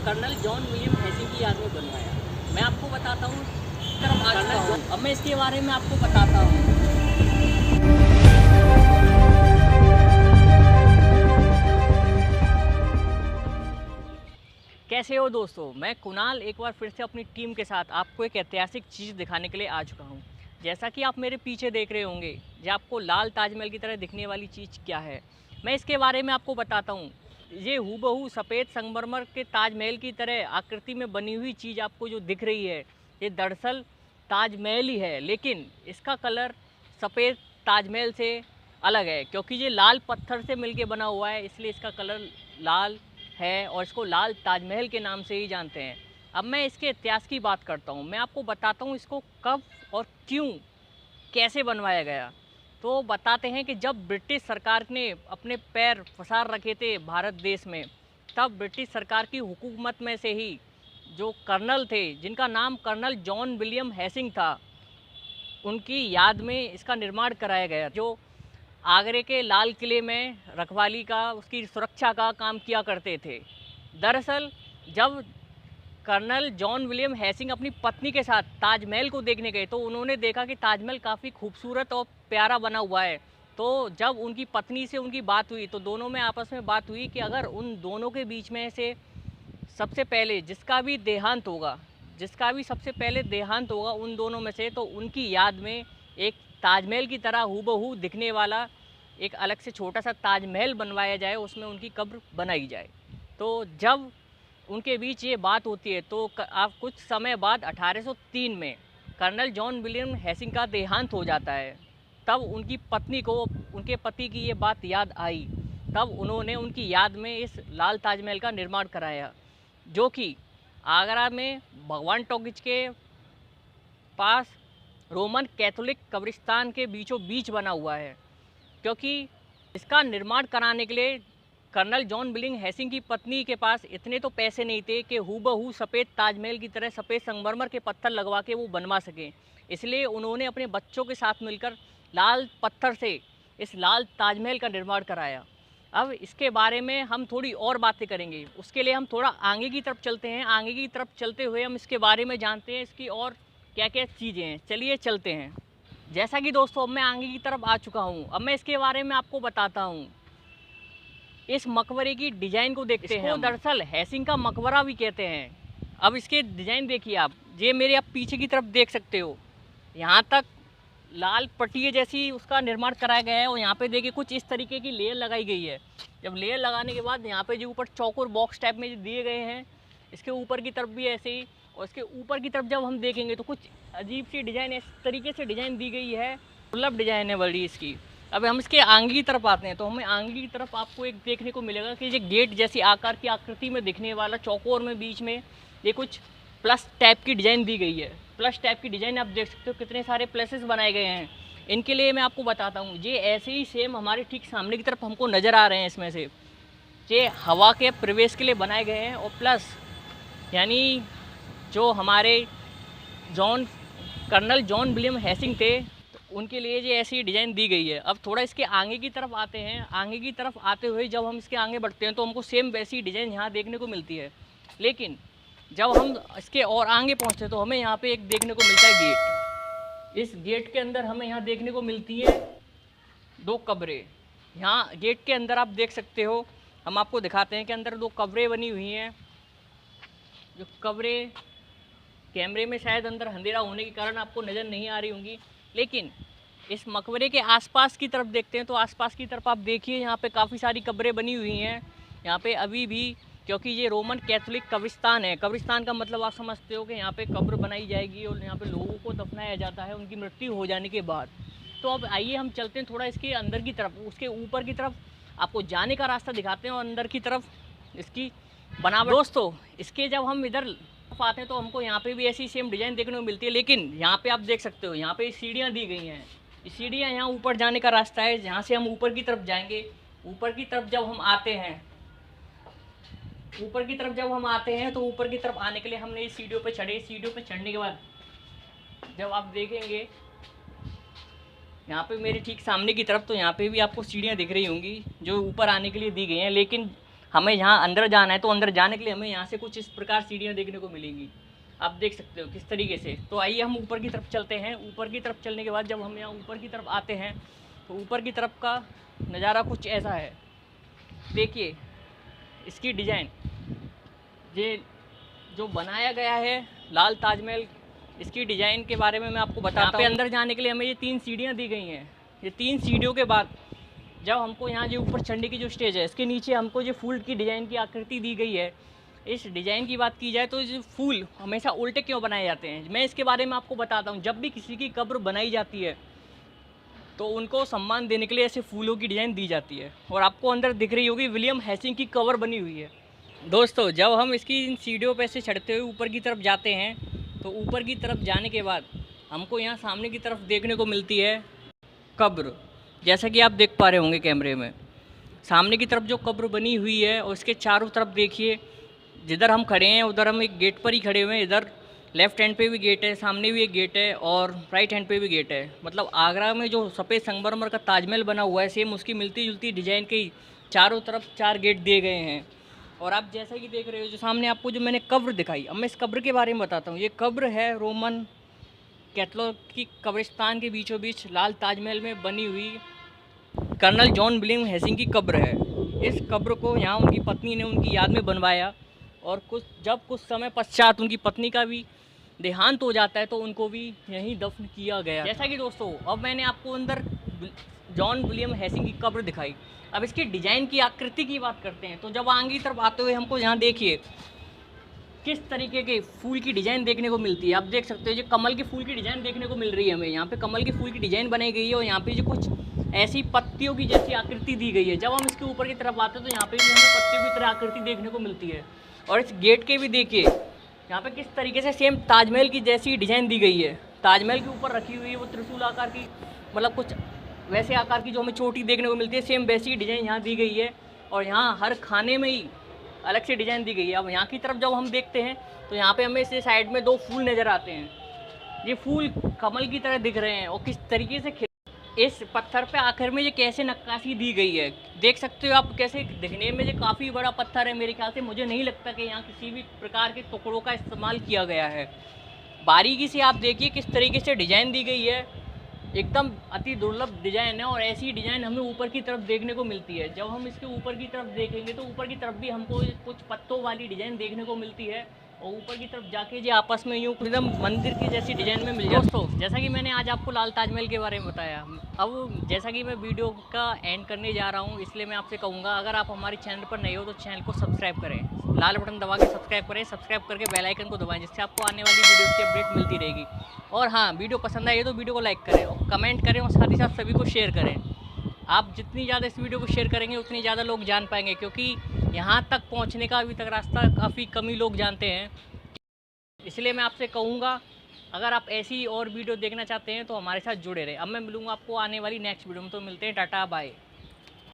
Colonel John William हेसिंग की याद में बनवाया। मैं आपको बताता हूँ कर्नल जॉन, अब मैं इसके बारे में आपको बताता हूँ। कैसे हो दोस्तों, मैं कुणाल एक बार फिर से अपनी टीम के साथ आपको एक ऐतिहासिक चीज़ दिखाने के लिए आ चुका हूँ। जैसा कि आप मेरे पीछे देख रहे होंगे, जो आपको लाल ताजमहल की तरह दिखने वाली चीज़ क्या है, मैं इसके बारे में आपको बताता हूँ। ये हूबहू सफ़ेद संगमरमर के ताजमहल की तरह आकृति में बनी हुई चीज़ आपको जो दिख रही है, ये दरअसल ताजमहल ही है, लेकिन इसका कलर सफ़ेद ताजमहल से अलग है, क्योंकि ये लाल पत्थर से मिलके बना हुआ है, इसलिए इसका कलर लाल है और इसको लाल ताजमहल के नाम से ही जानते हैं। अब मैं इसके इतिहास की बात करता हूँ। मैं आपको बताता हूँ इसको कब और क्यों, कैसे बनवाया गया। तो बताते हैं कि जब ब्रिटिश सरकार ने अपने पैर पसार रखे थे भारत देश में, तब ब्रिटिश सरकार की हुकूमत में से ही जो कर्नल थे, जिनका नाम कर्नल जॉन विलियम हेसिंग था, उनकी याद में इसका निर्माण कराया गया, जो आगरे के लाल किले में रखवाली का, उसकी सुरक्षा का काम किया करते थे। दरअसल जब कर्नल जॉन विलियम हेसिंग अपनी पत्नी के साथ ताजमहल को देखने गए, तो उन्होंने देखा कि ताजमहल काफ़ी खूबसूरत और प्यारा बना हुआ है। तो जब उनकी पत्नी से उनकी बात हुई, तो दोनों में आपस में बात हुई कि अगर उन दोनों के बीच में से सबसे पहले जिसका भी सबसे पहले देहांत होगा उन दोनों में से, तो उनकी याद में एक ताजमहल की तरह हूबहू दिखने वाला एक अलग से छोटा सा ताजमहल बनवाया जाए, उसमें उनकी कब्र बनाई जाए। तो जब उनके बीच ये बात होती है, तो आप कुछ समय बाद 1803 में कर्नल जॉन विलियम हेसिंग का देहांत हो जाता है। तब उनकी पत्नी को उनके पति की ये बात याद आई, तब उन्होंने उनकी याद में इस लाल ताजमहल का निर्माण कराया, जो कि आगरा में भगवान टॉकीज के पास रोमन कैथोलिक कब्रिस्तान के बीचों बीच बना हुआ है। क्योंकि इसका निर्माण कराने के लिए कर्नल जॉन विलियम हेसिंग की पत्नी के पास इतने तो पैसे नहीं थे कि हूबहू सफ़ेद ताजमहल की तरह सफ़ेद संगमरमर के पत्थर लगवा के वो बनवा सकें। इसलिए उन्होंने अपने बच्चों के साथ मिलकर लाल पत्थर से इस लाल ताजमहल का निर्माण कराया। अब इसके बारे में हम थोड़ी और बातें करेंगे, उसके लिए हम थोड़ा आगे की तरफ चलते हैं। आगे की तरफ चलते हुए हम इसके बारे में जानते हैं, इसकी और क्या क्या चीज़ें हैं। चलिए चलते हैं। जैसा कि दोस्तों, अब मैं आगे की तरफ आ चुका हूँ। अब मैं इसके बारे में आपको बताता हूँ। इस मकबरे की डिज़ाइन को देखते हैं। इसको दरअसल हेसिंग का मकबरा भी कहते हैं। अब इसके डिज़ाइन देखिए आप, ये मेरे आप पीछे की तरफ देख सकते हो, यहाँ तक लाल पट्टी जैसी उसका निर्माण कराया गया है। और यहाँ पे देखिए कुछ इस तरीके की लेयर लगाई गई है। जब लेयर लगाने के बाद यहाँ पे जो ऊपर चौकोर बॉक्स टाइप में जो दिए गए हैं, इसके ऊपर की तरफ भी ऐसे ही, और इसके ऊपर की तरफ जब हम देखेंगे तो कुछ अजीब सी डिज़ाइन इस तरीके से डिज़ाइन दी गई है, दुर्लभ डिज़ाइन है बड़ी इसकी। अब हम इसके आगे की तरफ आते हैं, तो हमें आगे की तरफ आपको एक देखने को मिलेगा कि ये गेट जैसी आकार की आकृति में दिखने वाला चौकोर में बीच में ये कुछ प्लस टाइप की डिज़ाइन दी गई है। प्लस टाइप की डिज़ाइन आप देख सकते हो, कितने सारे प्लसेस बनाए गए हैं। इनके लिए मैं आपको बताता हूँ, ये ऐसे ही सेम हमारे ठीक सामने की तरफ हमको नज़र आ रहे हैं। इसमें से ये हवा के प्रवेश के लिए बनाए गए हैं, और प्लस यानी जो हमारे कर्नल जॉन विलियम हेसिंग थे, तो उनके लिए ये ऐसी डिज़ाइन दी गई है। अब थोड़ा इसके आगे की तरफ आते हैं। आगे की तरफ आते हुए जब हम इसके आगे बढ़ते हैं, तो हमको सेम वैसी डिज़ाइन यहाँ देखने को मिलती है। लेकिन जब हम इसके और आगे पहुँचते हैं, तो हमें यहाँ पे एक देखने को मिलता है गेट। इस गेट के अंदर हमें यहाँ देखने को मिलती है दो कब्रें। यहाँ गेट के अंदर आप देख सकते हो, हम आपको दिखाते हैं कि अंदर दो कब्रें बनी हुई हैं। जो कब्रें कैमरे में शायद अंदर अंधेरा होने के कारण आपको नज़र नहीं आ रही होंगी, लेकिन इस मकबरे के आसपास की तरफ देखते हैं, तो आसपास की तरफ आप देखिए, यहाँ पे काफ़ी सारी कब्रें बनी हुई हैं। यहाँ पे अभी भी, क्योंकि ये रोमन कैथोलिक कब्रिस्तान है। कब्रिस्तान का मतलब आप समझते हो कि यहाँ पे कब्र बनाई जाएगी और यहाँ पे लोगों को दफनाया जाता है उनकी मृत्यु हो जाने के बाद। तो अब आइए हम चलते हैं थोड़ा इसके अंदर की तरफ, उसके ऊपर की तरफ आपको जाने का रास्ता दिखाते हैं और अंदर की तरफ इसकी बनावट। दोस्तों, इसके जब हम इधर आते हैं, तो हमको यहाँ पे भी ऐसी सेम डिज़ाइन देखने को मिलती है। लेकिन यहाँ पे आप देख सकते हो, यहाँ पे सीढ़ियाँ दी गई हैं। ये सीढ़ियाँ यहाँ ऊपर जाने का रास्ता है, जहाँ से हम ऊपर की तरफ जाएंगे। ऊपर की तरफ जब हम आते हैं, तो ऊपर की तरफ आने के लिए हमने इस सीढ़ियों पे चढ़े। सीढ़ियों पे चढ़ने के बाद जब आप देखेंगे यहाँ पे मेरे ठीक सामने की तरफ, तो यहाँ पे भी आपको सीढ़ियाँ दिख रही होंगी जो ऊपर आने के लिए दी गई हैं। लेकिन हमें यहाँ अंदर जाना है तो अंदर जाने के लिए हमें यहाँ से कुछ इस प्रकार सीढ़ियाँ देखने को मिलेंगी। आप देख सकते हो किस तरीके से। तो आइए हम ऊपर की तरफ चलते हैं। ऊपर की तरफ चलने के बाद जब हम यहाँ ऊपर की तरफ आते हैं तो ऊपर की तरफ का नज़ारा कुछ ऐसा है। देखिए इसकी डिज़ाइन, ये जो बनाया गया है लाल ताजमहल, इसकी डिज़ाइन के बारे में मैं आपको बताता हूँ। अंदर जाने के लिए हमें ये 3 सीढ़ियाँ दी गई हैं। ये 3 सीढ़ियों के बाद जब हमको यहाँ जो ऊपर चढ़ने की जो स्टेज है, इसके नीचे हमको जो फूल की डिज़ाइन की आकृति दी गई है। इस डिज़ाइन की बात की जाए तो ये फूल हमेशा उल्टे क्यों बनाए जाते हैं, मैं इसके बारे में आपको बताता हूँ। जब भी किसी की कब्र बनाई जाती है तो उनको सम्मान देने के लिए ऐसे फूलों की डिज़ाइन दी जाती है। और आपको अंदर दिख रही होगी विलियम हेसिंग की कब्र बनी हुई है। दोस्तों जब हम इसकी इन सीढ़ियों पर से चढ़ते हुए ऊपर की तरफ जाते हैं तो ऊपर की तरफ जाने के बाद हमको यहाँ सामने की तरफ देखने को मिलती है कब्र। जैसा कि आप देख पा रहे होंगे कैमरे में, सामने की तरफ जो कब्र बनी हुई है और उसके चारों तरफ देखिए, जिधर हम खड़े हैं उधर हम एक गेट पर ही खड़े हुए हैं। इधर लेफ़्ट हैंड पे भी गेट है, सामने भी एक गेट है और राइट हैंड पे भी गेट है। मतलब आगरा में जो सफ़ेद संगमरमर का ताजमहल बना हुआ है, सेम उसकी मिलती जुलती डिज़ाइन के चारों तरफ 4 गेट दिए गए हैं। और आप जैसा कि देख रहे हो जो सामने आपको जो मैंने कब्र दिखाई, अब मैं इस कब्र के बारे में बताता हूँ। ये कब्र है रोमन कैथोलिक की कब्रिस्तान के बीचों बीच लाल ताजमहल में बनी हुई कर्नल जॉन विलियम हेसिंग की कब्र है। इस कब्र को यहाँ उनकी पत्नी ने उनकी याद में बनवाया और कुछ समय पश्चात उनकी पत्नी का भी देहांत हो जाता है तो उनको भी यहीं दफन किया गया। जैसा कि दोस्तों अब मैंने आपको अंदर जॉन विलियम हेसिंग की कब्र दिखाई, अब इसकी डिज़ाइन की आकृति की बात करते हैं। तो जब आगे की तरफ आते हुए हमको यहाँ देखिए किस तरीके के फूल की डिज़ाइन देखने को मिलती है। आप देख सकते हो जो कमल के फूल की डिज़ाइन देखने को मिल रही है हमें। यहाँ पे कमल के फूल की डिज़ाइन बनाई गई है और यहाँ पे जो कुछ ऐसी पत्तियों की जैसी आकृति दी गई है। जब हम इसके ऊपर की तरफ आते हैं तो यहाँ पे भी हमें पत्तियों की तरह आकृति देखने को मिलती है। और इस गेट के भी देखिए यहाँ पे किस तरीके से सेम ताजमहल की जैसी डिज़ाइन दी गई है। ताजमहल के ऊपर रखी हुई है वो त्रिशूल आकार की, मतलब कुछ वैसे आकार की जो हमें चोटी देखने को मिलती है, सेम वैसी डिज़ाइन यहाँ दी गई है। और यहाँ हर खाने में ही अलग से डिज़ाइन दी गई है। अब यहाँ की तरफ जब हम देखते हैं तो यहाँ पे हमें इस साइड में 2 फूल नज़र आते हैं। ये फूल कमल की तरह दिख रहे हैं और किस तरीके से इस पत्थर पे आखिर में ये कैसे नक्काशी दी गई है देख सकते हो आप। कैसे दिखने में ये काफ़ी बड़ा पत्थर है। मेरे ख्याल से मुझे नहीं लगता कि यहाँ किसी भी प्रकार के टुकड़ों का इस्तेमाल किया गया है। बारीकी से आप देखिए किस तरीके से डिज़ाइन दी गई है, एकदम अति दुर्लभ डिज़ाइन है। और ऐसी डिज़ाइन हमें ऊपर की तरफ देखने को मिलती है। जब हम इसके ऊपर की तरफ देखेंगे तो ऊपर की तरफ भी हमको कुछ पत्तों वाली डिज़ाइन देखने को मिलती है और ऊपर की तरफ जाके जो आपस में यूँ एकदम मंदिर की जैसी डिज़ाइन में मिल जाए। दोस्तों जैसा कि मैंने आज आपको लाल ताजमहल के बारे में बताया, अब जैसा कि मैं वीडियो का एंड करने जा रहा हूँ, इसलिए मैं आपसे कहूँगा अगर आप हमारे चैनल पर नए हो तो चैनल को सब्सक्राइब करें, लाल बटन दबा के सब्सक्राइब करें, सब्सक्राइब करके बेल आइकन को दबाएं, जिससे आपको आने वाली वीडियो की अपडेट मिलती रहेगी। और हाँ, वीडियो पसंद आए तो वीडियो को लाइक करें और कमेंट करें और साथ ही साथ सभी को शेयर करें। आप जितनी ज़्यादा इस वीडियो को शेयर करेंगे उतनी ज़्यादा लोग जान पाएंगे, क्योंकि यहाँ तक पहुँचने का अभी तक रास्ता काफ़ी कम ही लोग जानते हैं। इसलिए मैं आपसे कहूँगा अगर आप ऐसी और वीडियो देखना चाहते हैं तो हमारे साथ जुड़े रहें। अब मैं मिलूँगा आपको आने वाली नेक्स्ट वीडियो में, तो मिलते हैं, टाटा बाय।